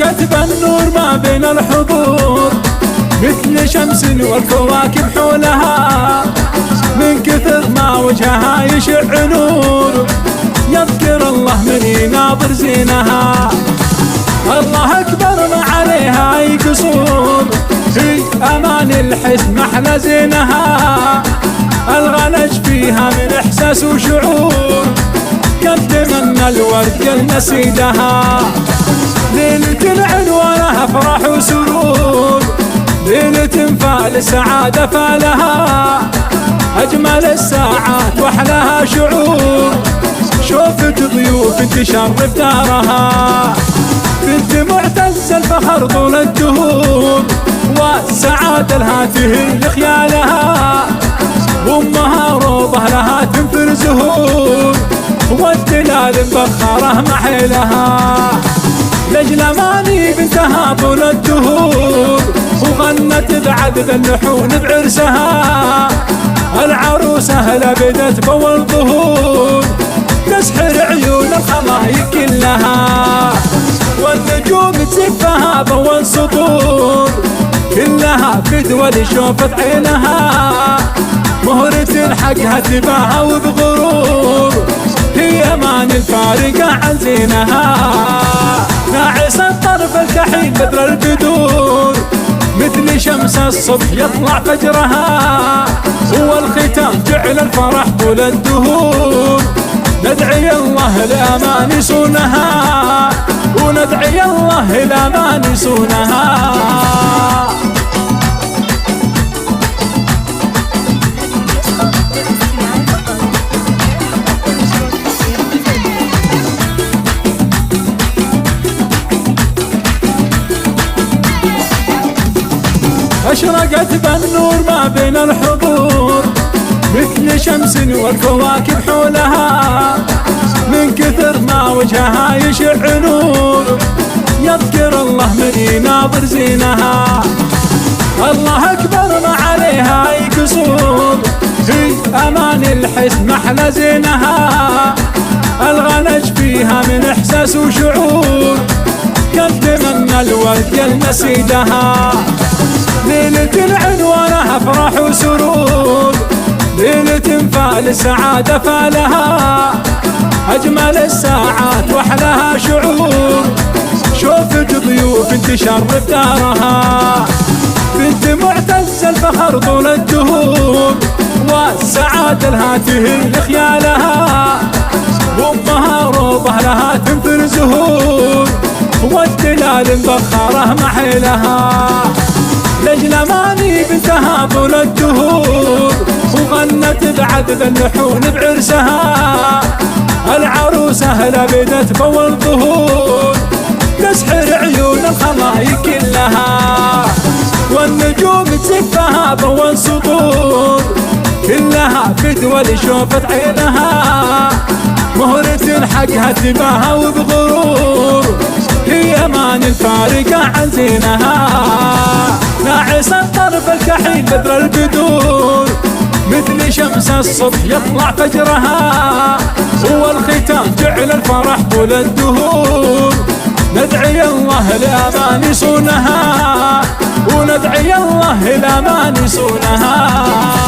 أشرقت بالنور ما بين الحضور مثل شمس والكواكب حولها، من كثر ما وجهها يشع نور يذكر الله من يناظر زينها. الله أكبر ما عليها أي قصور، في أمان الحسن محلى زينها، الغنج فيها من إحساس وشعور قدم الورد لنسيدها. ليلة عنوانها فرح وسرور، ليلة فال سعادة فالها، أجمل الساعات وأحلاها شعور، شوفت ضيوف تشرف دارها، بنت معتز الفخر طول الدهور، والسعادة لها تهل خيالها، وامها روضة لها تنثر زهور، والدلال مبخره محيلها. لجل ماني بنتها طول الدهور، وغنت بعد ذا اللحون بعرسها، العروسة لبدت بول ظهور، تسحر عيون الخلايق كلها، والنجوم تزفها بول سطور، كلها فدوى لشوفت عينها، مهرة حقها تباهى وبغرور، هي مان الفارقة عن زينها. ناعس الطرف الكحيل بدر البدور، مثل شمس الصبح يطلع فجرها، هو الختام جعل الفرح طول الدهور، ندعي الله لأمان يصونها، وندعي الله لأمان يصونها. أشرقت بالنور ما بين الحضور، مثل شمس والكواكب حولها، من كثر ما وجهها يشع نور يذكر الله من يناظر زينها. الله أكبر ما عليها أي قصور، في أمان الحسن محلى زينها، الغنج فيها من إحساس وشعور قدم الورد لنسيدها. ليلة عنوانها فرح وسرور، ليلة فال سعادة فالها، أجمل الساعات وأحلاها شعور، شوفت ضيوف تشرف دارها، بنت معتز الفخر طول الدهور، والسعادة لها تهل خيالها، وامها روضة لها تنثر زهور، والدلال مبخره محيلها. لجل ماني بنتها طول الدهور، وغنت بعد ذا اللحون بعرسها، العروسة لبدت بول ظهور، تسحر عيون الخلايق كلها، والنجوم تزفها بول سطور، كلها فدوى لشوفت عينها، مهرة حقها تباهى وبغرور، هي مان الفارقة عن زينها. ناعس الطرف الكحيل بدر البدور، مثل شمس الصبح يطلع فجرها، هو الختام جعل الفرح طول الدهور، ندعي الله لأمان يصونها، وندعي الله لأمان يصونها.